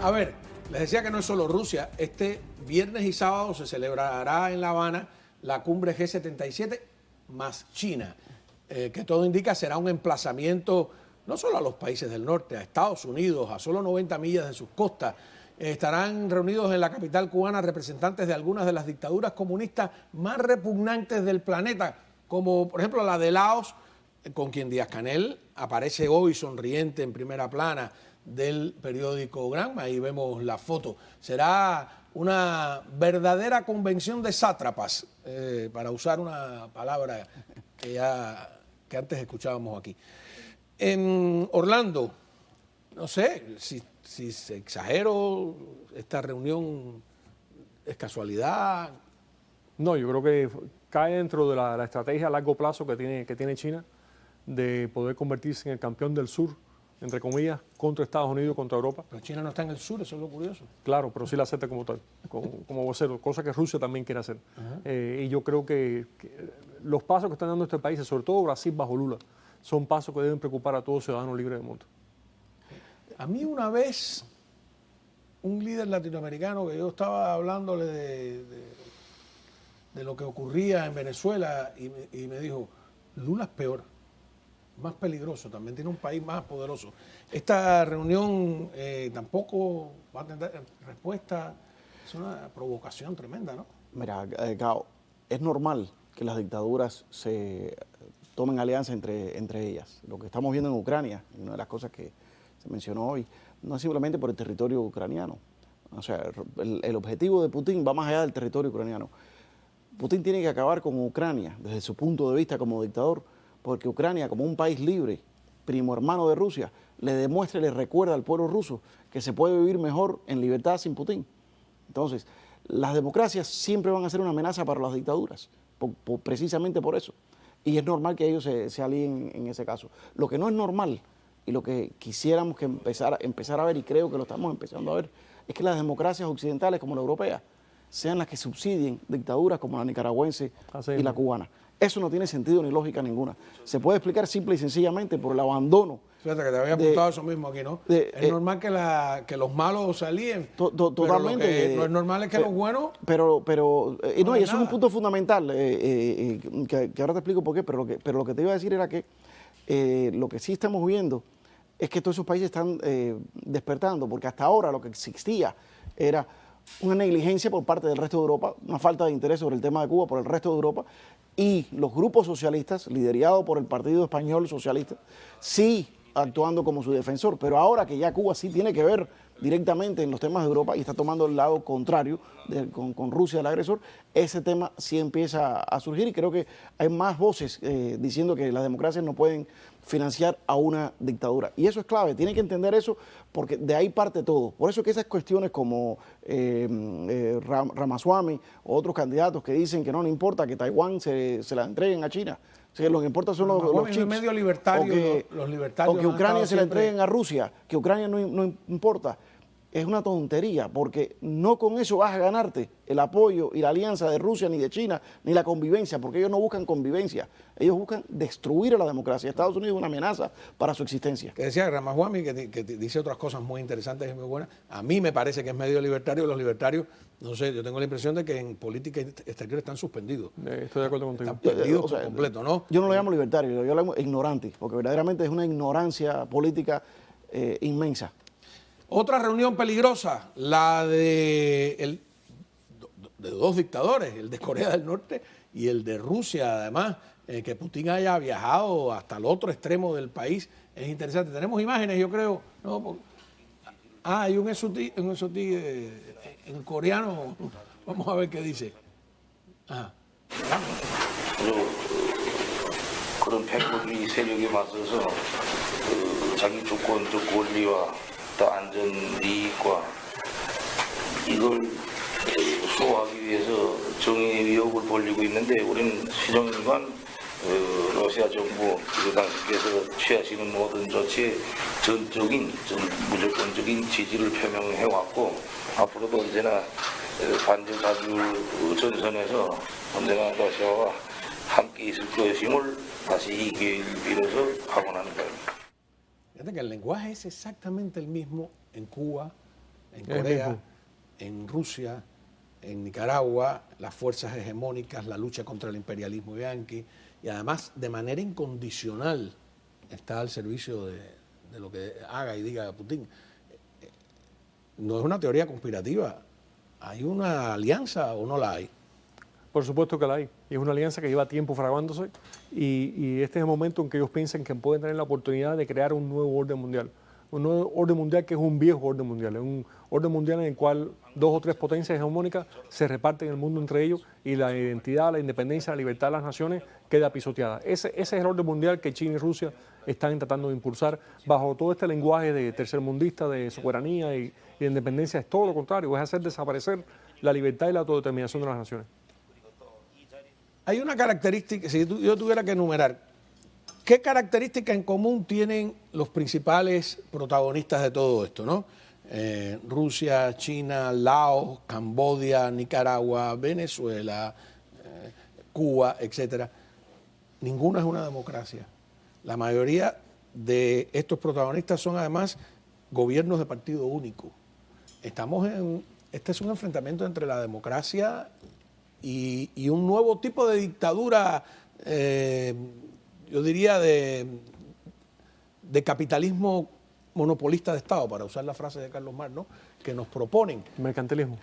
A ver, les decía que no es solo Rusia. Este viernes y sábado se celebrará en La Habana la cumbre G77 más China, que todo indica será un emplazamiento no solo a los países del norte, a Estados Unidos, a solo 90 millas de sus costas. Estarán reunidos en la capital cubana representantes de algunas de las dictaduras comunistas más repugnantes del planeta, como por ejemplo la de Laos, con quien Díaz-Canel aparece hoy sonriente en primera plana del periódico Granma. Ahí vemos la foto. Será una verdadera convención de sátrapas, para usar una palabra que antes escuchábamos aquí. En Orlando, no sé si se exagero, esta reunión es casualidad. No, yo creo que cae dentro de la estrategia a largo plazo que tiene China de poder convertirse en el campeón del sur, entre comillas, contra Estados Unidos, contra Europa. Pero China no está en el sur, eso es lo curioso. Claro, pero sí la acepta como tal, como vocero, cosa que Rusia también quiere hacer. Y yo creo que los pasos que están dando estos países, sobre todo Brasil bajo Lula, son pasos que deben preocupar a todo ciudadano libre del mundo. A mí una vez, un líder latinoamericano que yo estaba hablándole de lo que ocurría en Venezuela y me dijo, Lula es peor, más peligroso, también tiene un país más poderoso. Esta reunión tampoco va a tener respuesta, es una provocación tremenda, ¿no? Mira, Gao, es normal que las dictaduras se tomen alianza entre ellas. Lo que estamos viendo en Ucrania, una de las cosas que se mencionó hoy, no es simplemente por el territorio ucraniano. O sea, el objetivo de Putin va más allá del territorio ucraniano. Putin tiene que acabar con Ucrania desde su punto de vista como dictador, porque Ucrania, como un país libre, primo hermano de Rusia, le demuestra y le recuerda al pueblo ruso que se puede vivir mejor en libertad sin Putin. Entonces, las democracias siempre van a ser una amenaza para las dictaduras, precisamente por eso. Y es normal que ellos se alíen en ese caso. Lo que no es normal y lo que quisiéramos que empezar a ver, y creo que lo estamos empezando a ver, es que las democracias occidentales como la europea sean las que subsidien dictaduras como la nicaragüense y la cubana. Eso no tiene sentido ni lógica ninguna. Se puede explicar simple y sencillamente por el abandono. Fíjate que te había apuntado eso mismo aquí, ¿no? Es normal que los malos se alíen. Totalmente. Pero lo que no es normal es que los buenos... No, y eso es un punto fundamental, que ahora te explico por qué, pero lo que te iba a decir era que lo que sí estamos viendo es que todos esos países están despertando, porque hasta ahora lo que existía era una negligencia por parte del resto de Europa, una falta de interés sobre el tema de Cuba por el resto de Europa, y los grupos socialistas, liderados por el Partido Español Socialista, sí actuando como su defensor. Pero ahora que ya Cuba sí tiene que ver directamente en los temas de Europa y está tomando el lado contrario con Rusia, el agresor, ese tema sí empieza a surgir, y creo que hay más voces diciendo que las democracias no pueden financiar a una dictadura. Y eso es clave, tienen que entender eso, porque de ahí parte todo. Por eso que esas cuestiones como Ramaswamy o otros candidatos que dicen que no importa que Taiwán se la entreguen a China, o sea, lo que importa son los chips, medio libertario, los libertarios, o que Ucrania se la entreguen a Rusia, que Ucrania no importa. Es una tontería, porque no con eso vas a ganarte el apoyo y la alianza de Rusia, ni de China, ni la convivencia, porque ellos no buscan convivencia, ellos buscan destruir a la democracia. Estados Unidos es una amenaza para su existencia. Que decía Ramaswamy, que dice otras cosas muy interesantes y muy buenas. A mí me parece que es medio libertario. Los libertarios, no sé, yo tengo la impresión de que en política exterior están suspendidos. Estoy de acuerdo contigo. Están perdidos por completo, ¿no? Yo no lo llamo libertario, yo lo llamo ignorante, porque verdaderamente es una ignorancia política inmensa. Otra reunión peligrosa, la de dos dictadores, el de Corea del Norte y el de Rusia, además, que Putin haya viajado hasta el otro extremo del país, es interesante. Tenemos imágenes, yo creo, ¿no? Hay un SOT en coreano, vamos a ver qué dice. 그런 패권주의 세력에 맞서서 자기 주권적 권리와 또 안전 이익과 이걸 수호하기 위해서 정의의 위협을 벌이고 있는데, 우리는 시정일관 러시아 정부 당신께서 취하시는 모든 조치에 전적인 무조건적인 지지를 표명해왔고, 앞으로도 언제나 반전 자주 전선에서 언제나 러시아와 함께 있을 것임을 다시 이 기회를 빌어서 확언하는 바입니다. Fíjate que el lenguaje es exactamente el mismo en Cuba, en Corea, en Rusia, en Nicaragua, las fuerzas hegemónicas, la lucha contra el imperialismo yanqui, y además de manera incondicional está al servicio de lo que haga y diga Putin. No es una teoría conspirativa. ¿Hay una alianza o no la hay? Por supuesto que la hay. Y es una alianza que lleva tiempo fraguándose y este es el momento en que ellos piensan que pueden tener la oportunidad de crear un nuevo orden mundial. Un nuevo orden mundial que es un viejo orden mundial. Es un orden mundial en el cual 2 o 3 potencias hegemónicas se reparten el mundo entre ellos y la identidad, la independencia, la libertad de las naciones queda pisoteada. Ese es el orden mundial que China y Rusia están tratando de impulsar bajo todo este lenguaje de tercermundista, de soberanía y de independencia. Es todo lo contrario, es hacer desaparecer la libertad y la autodeterminación de las naciones. Hay una característica, si yo tuviera que enumerar, ¿qué característica en común tienen los principales protagonistas de todo esto, ¿no? Rusia, China, Laos, Camboya, Nicaragua, Venezuela, Cuba, etcétera. Ninguna es una democracia. La mayoría de estos protagonistas son además gobiernos de partido único. Este es un enfrentamiento entre la democracia y un nuevo tipo de dictadura, yo diría de capitalismo monopolista de Estado, para usar la frase de Carlos Marx, ¿no? Que nos proponen. Mercantilismo.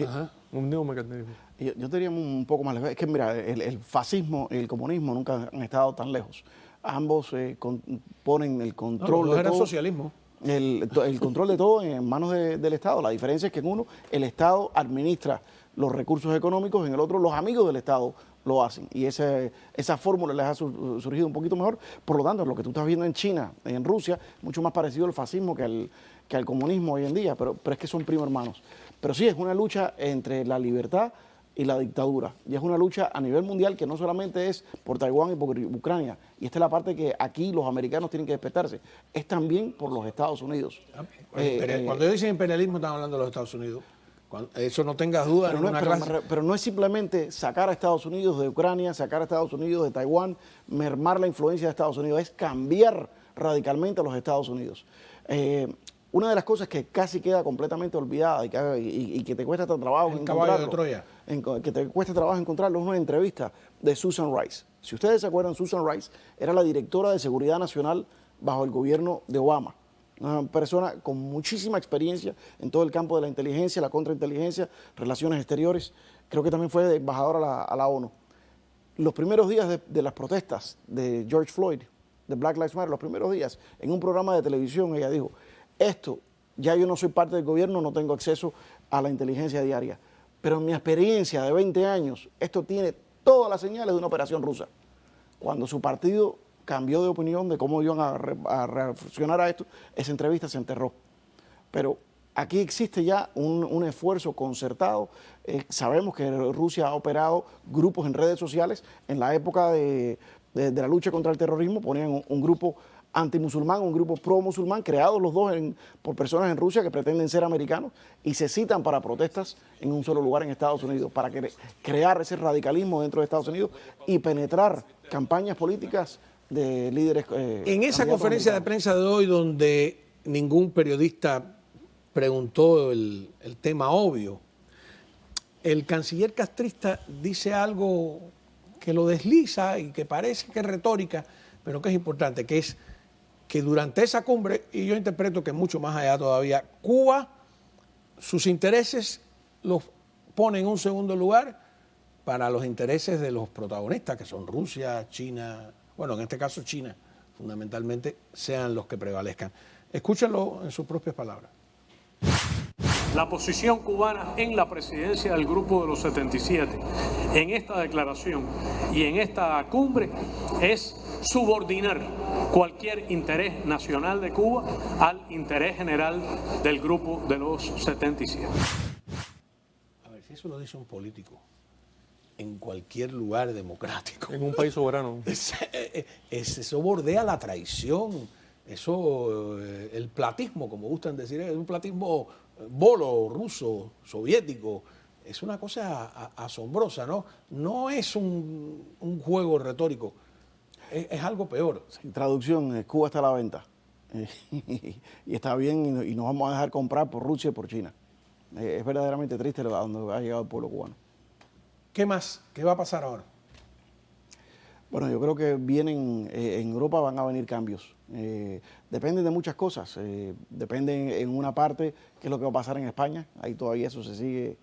Ajá. Un neomercantilismo. Yo diría un poco más lejos. Es que, mira, el fascismo y el comunismo nunca han estado tan lejos. Ambos ponen el control No, de era todo. socialismo. El control de todo en manos del Estado. La diferencia es que en uno el Estado administra los recursos económicos, en el otro los amigos del Estado lo hacen. Y esa fórmula les ha surgido un poquito mejor. Por lo tanto, lo que tú estás viendo en China, en Rusia, mucho más parecido al fascismo que al comunismo hoy en día, pero es que son primos hermanos. Pero sí, es una lucha entre la libertad y la dictadura. Y es una lucha a nivel mundial que no solamente es por Taiwán y por Ucrania. Y esta es la parte que aquí los americanos tienen que despertarse. Es también por los Estados Unidos. Cuando yo digo imperialismo, están hablando de los Estados Unidos. Eso no tengas duda en una clase. Pero no es simplemente sacar a Estados Unidos de Ucrania, sacar a Estados Unidos de Taiwán, mermar la influencia de Estados Unidos, es cambiar radicalmente a los Estados Unidos. Una de las cosas que casi queda completamente olvidada y que te cuesta tanto trabajo caballo de Troya. Que te cuesta trabajo encontrarlo, es una entrevista de Susan Rice. Si ustedes se acuerdan, Susan Rice era la directora de Seguridad Nacional bajo el gobierno de Obama. Una persona con muchísima experiencia en todo el campo de la inteligencia, la contrainteligencia, relaciones exteriores. Creo que también fue embajadora a la ONU. Los primeros días de las protestas de George Floyd, de Black Lives Matter, los primeros días, en un programa de televisión, ella dijo, ya yo no soy parte del gobierno, no tengo acceso a la inteligencia diaria, pero en mi experiencia de 20 años, esto tiene todas las señales de una operación rusa. Cuando su partido cambió de opinión de cómo iban a reaccionar a esto, esa entrevista se enterró. Pero aquí existe ya un esfuerzo concertado. Sabemos que Rusia ha operado grupos en redes sociales. En la época de la lucha contra el terrorismo ponían un grupo antimusulmán, un grupo pro-musulmán, creados los dos por personas en Rusia que pretenden ser americanos y se citan para protestas en un solo lugar en Estados Unidos, para crear ese radicalismo dentro de Estados Unidos y penetrar campañas políticas de líderes. En esa conferencia de prensa de hoy, donde ningún periodista preguntó el tema obvio, el canciller castrista dice algo que lo desliza y que parece que es retórica, pero que es importante, que es que durante esa cumbre, y yo interpreto que mucho más allá todavía, Cuba, sus intereses los pone en un segundo lugar para los intereses de los protagonistas, que son Rusia, China, bueno, en este caso China, fundamentalmente, sean los que prevalezcan. Escúchenlo en sus propias palabras. La posición cubana en la presidencia del Grupo de los 77, en esta declaración y en esta cumbre, es subordinar cualquier interés nacional de Cuba al interés general del Grupo de los 77. A ver, si eso lo dice un político en cualquier lugar democrático. En un país soberano. Eso bordea la traición. Eso, el platismo, como gustan decir, es un platismo bolo, ruso, soviético. Es una cosa asombrosa, ¿no? No es un juego retórico, es algo peor. En traducción, Cuba está a la venta. y está bien y nos vamos a dejar comprar por Rusia y por China. Es verdaderamente triste a donde ha llegado el pueblo cubano. ¿Qué más? ¿Qué va a pasar ahora? Bueno, yo creo que vienen, en Europa van a venir cambios. Dependen de muchas cosas. Dependen en una parte qué es lo que va a pasar en España. Ahí todavía eso se sigue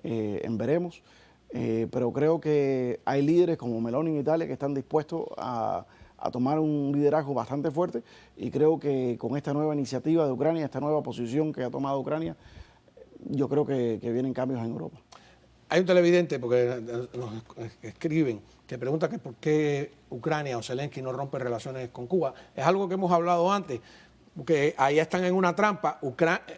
en veremos. Pero creo que hay líderes como Meloni en Italia que están dispuestos a tomar un liderazgo bastante fuerte, y creo que con esta nueva iniciativa de Ucrania, esta nueva posición que ha tomado Ucrania, yo creo que vienen cambios en Europa. Hay un televidente, porque nos escriben, que pregunta que por qué Ucrania o Zelensky no rompe relaciones con Cuba. Es algo que hemos hablado antes, porque ahí están en una trampa.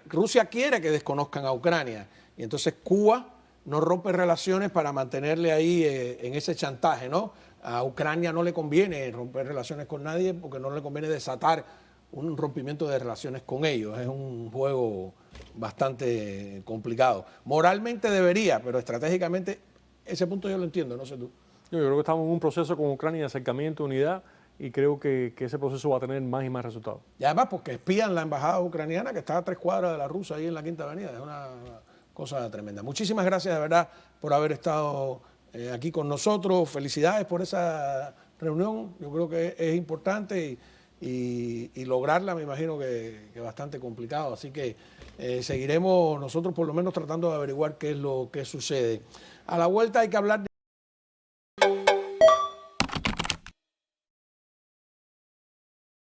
Rusia quiere que desconozcan a Ucrania, y entonces Cuba no rompe relaciones para mantenerle ahí en ese chantaje, ¿no? A Ucrania no le conviene romper relaciones con nadie porque no le conviene desatar un rompimiento de relaciones con ellos. Es un juego bastante complicado. Moralmente debería, pero estratégicamente ese punto yo lo entiendo, no sé tú. Yo creo que estamos en un proceso con Ucrania de acercamiento, unidad, y creo que ese proceso va a tener más y más resultados. Y además porque espían la embajada ucraniana que está a 3 cuadras de la rusa ahí en la Quinta Avenida. Es una cosa tremenda. Muchísimas gracias de verdad por haber estado aquí con nosotros. Felicidades por esa reunión. Yo creo que es importante y lograrla me imagino que es bastante complicado. Así que seguiremos nosotros por lo menos tratando de averiguar qué es lo que sucede. A la vuelta hay que hablar de